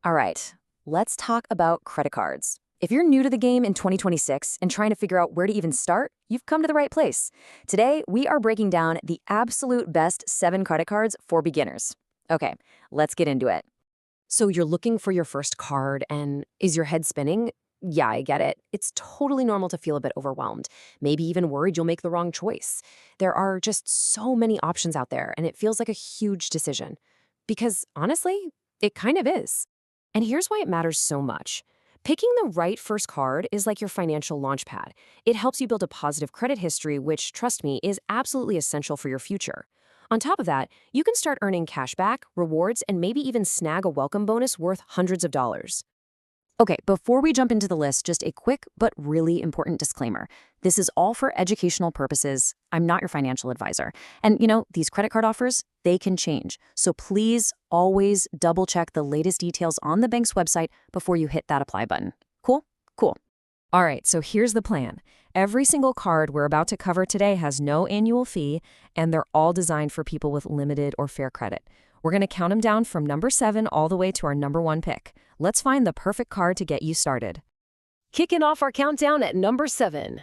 All right, let's talk about credit cards. If you're new to the game in 2026 and trying to figure out where to even start, you've come to the right place. Today, we are breaking down the absolute best 7 credit cards for beginners. Okay, let's get into it. So you're looking for your first card and is your head spinning? Yeah, I get it. It's totally normal to feel a bit overwhelmed, maybe even worried you'll make the wrong choice. There are just so many options out there and it feels like a huge decision. Because honestly, it kind of is. And here's why it matters so much. Picking the right first card is like your financial launchpad. It helps you build a positive credit history, which, trust me, is absolutely essential for your future. On top of that, you can start earning cash back, rewards, and maybe even snag a welcome bonus worth hundreds of dollars. Okay, before we jump into the list, just a quick but really important disclaimer. This is all for educational purposes. I'm not your financial advisor. And these credit card offers, they can change. So please always double check the latest details on the bank's website before you hit that apply button. Cool? Cool. All right, so here's the plan. Every single card we're about to cover today has no annual fee, and they're all designed for people with limited or fair credit. We're going to count them down from number 7 all the way to our number 1 pick. Let's find the perfect card to get you started. Kicking off our countdown at number 7.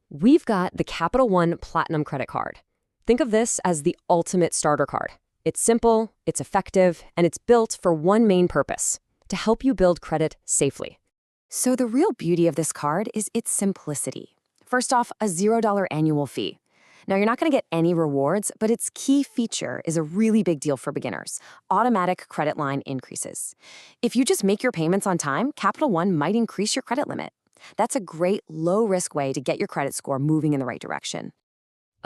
We've got the Capital One Platinum Credit Card. Think of this as the ultimate starter card. It's simple, it's effective, and it's built for one main purpose: to help you build credit safely. So the real beauty of this card is its simplicity. First off, a $0 annual fee. Now, you're not going to get any rewards, but its key feature is a really big deal for beginners: automatic credit line increases. If you just make your payments on time, Capital One might increase your credit limit. That's a great, low-risk way to get your credit score moving in the right direction.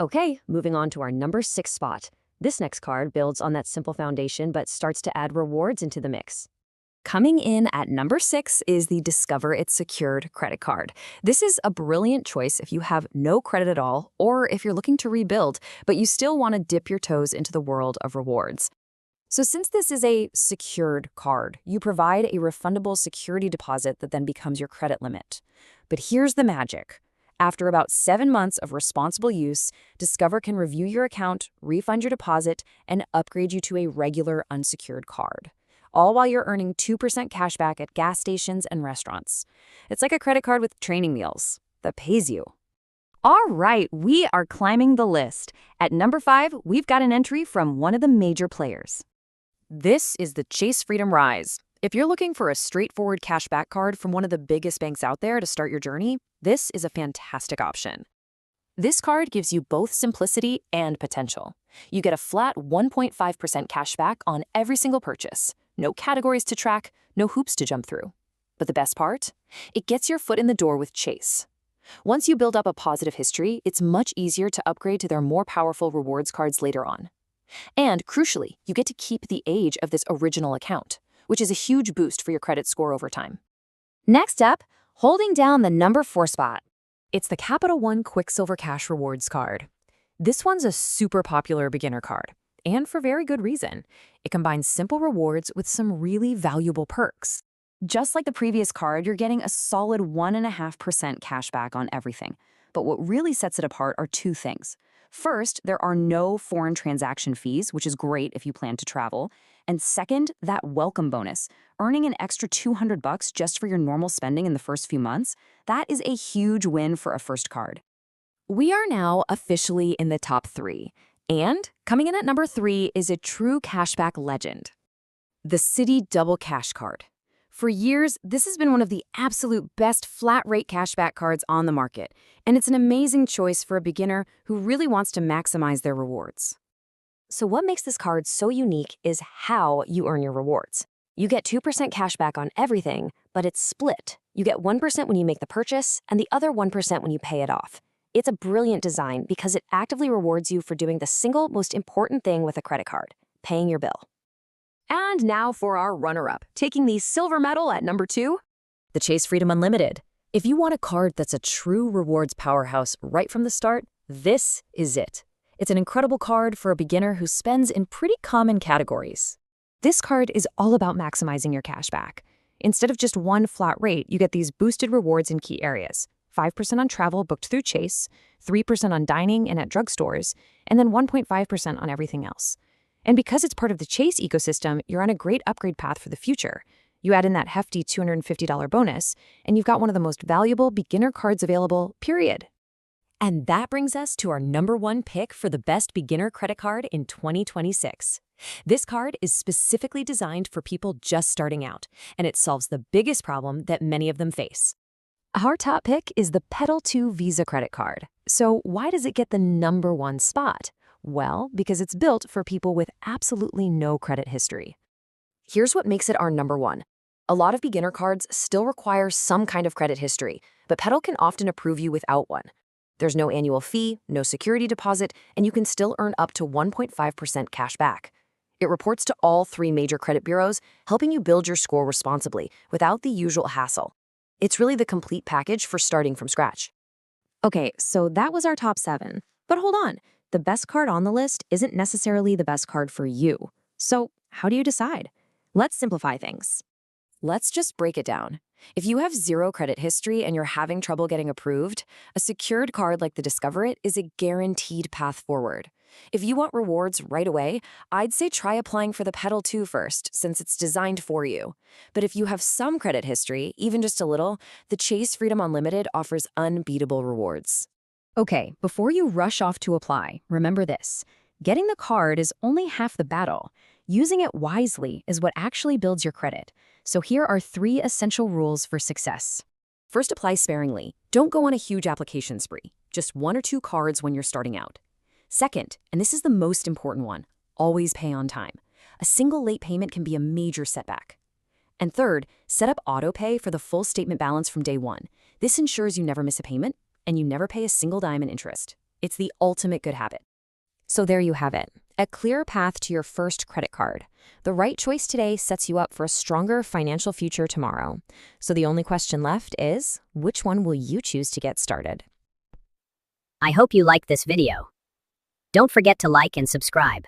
Okay, moving on to our number 6 spot. This next card builds on that simple foundation but starts to add rewards into the mix. Coming in at number 6 is the Discover It's Secured credit card. This is a brilliant choice if you have no credit at all, or if you're looking to rebuild, but you still want to dip your toes into the world of rewards. So since this is a secured card, you provide a refundable security deposit that then becomes your credit limit. But here's the magic. After about 7 months of responsible use, Discover can review your account, refund your deposit, and upgrade you to a regular unsecured card, all while you're earning 2% cash back at gas stations and restaurants. It's like a credit card with training meals that pays you. All right, we are climbing the list. At number 5, we've got an entry from one of the major players. This is the Chase Freedom Rise. If you're looking for a straightforward cashback card from one of the biggest banks out there to start your journey, this is a fantastic option. This card gives you both simplicity and potential. You get a flat 1.5% cash back on every single purchase. No categories to track, no hoops to jump through. But the best part? It gets your foot in the door with Chase. Once you build up a positive history, it's much easier to upgrade to their more powerful rewards cards later on. And crucially, you get to keep the age of this original account, which is a huge boost for your credit score over time. Next up, holding down the number 4 spot. It's the Capital One Quicksilver Cash Rewards card. This one's a super popular beginner card, and for very good reason. It combines simple rewards with some really valuable perks. Just like the previous card, you're getting a solid 1.5% cash back on everything. But what really sets it apart are 2 things. First, there are no foreign transaction fees, which is great if you plan to travel. And second, that welcome bonus, earning an extra $200 just for your normal spending in the first few months, that is a huge win for a first card. We are now officially in the top 3. And coming in at number 3 is a true cashback legend, the Citi Double Cash card. For years, this has been one of the absolute best flat-rate cashback cards on the market, and it's an amazing choice for a beginner who really wants to maximize their rewards. So what makes this card so unique is how you earn your rewards. You get 2% cash back on everything, but it's split. You get 1% when you make the purchase, and the other 1% when you pay it off. It's a brilliant design because it actively rewards you for doing the single most important thing with a credit card: paying your bill. And now for our runner-up, taking the silver medal at number 2, the Chase Freedom Unlimited. If you want a card that's a true rewards powerhouse right from the start, this is it. It's an incredible card for a beginner who spends in pretty common categories. This card is all about maximizing your cash back. Instead of just one flat rate, you get these boosted rewards in key areas: 5% on travel booked through Chase, 3% on dining and at drugstores, and then 1.5% on everything else. And because it's part of the Chase ecosystem, you're on a great upgrade path for the future. You add in that hefty $250 bonus, and you've got one of the most valuable beginner cards available, period. And that brings us to our number one pick for the best beginner credit card in 2026. This card is specifically designed for people just starting out, and it solves the biggest problem that many of them face. Our top pick is the Petal 2 Visa credit card. So why does it get the number one spot? Well, because it's built for people with absolutely no credit history. Here's what makes it our number one. A lot of beginner cards still require some kind of credit history, but Petal can often approve you without one. There's no annual fee, no security deposit, and you can still earn up to 1.5% cash back. It reports to all 3 major credit bureaus, helping you build your score responsibly without the usual hassle. It's really the complete package for starting from scratch. Okay, so that was our top 7. But hold on, the best card on the list isn't necessarily the best card for you. So how do you decide? Let's simplify things. Let's just break it down. If you have 0 credit history and you're having trouble getting approved, a secured card like the Discover It is a guaranteed path forward. If you want rewards right away, I'd say try applying for the Petal 2 first, since it's designed for you. But if you have some credit history, even just a little, the Chase Freedom Unlimited offers unbeatable rewards. Okay, before you rush off to apply, remember this. Getting the card is only half the battle. Using it wisely is what actually builds your credit. So here are 3 essential rules for success. First, apply sparingly. Don't go on a huge application spree. Just 1 or 2 cards when you're starting out. Second, and this is the most important one, always pay on time. A single late payment can be a major setback. And third, set up autopay for the full statement balance from day 1. This ensures you never miss a payment and you never pay a single dime in interest. It's the ultimate good habit. So there you have it, a clear path to your first credit card. The right choice today sets you up for a stronger financial future tomorrow. So the only question left is, which one will you choose to get started? I hope you liked this video. Don't forget to like and subscribe.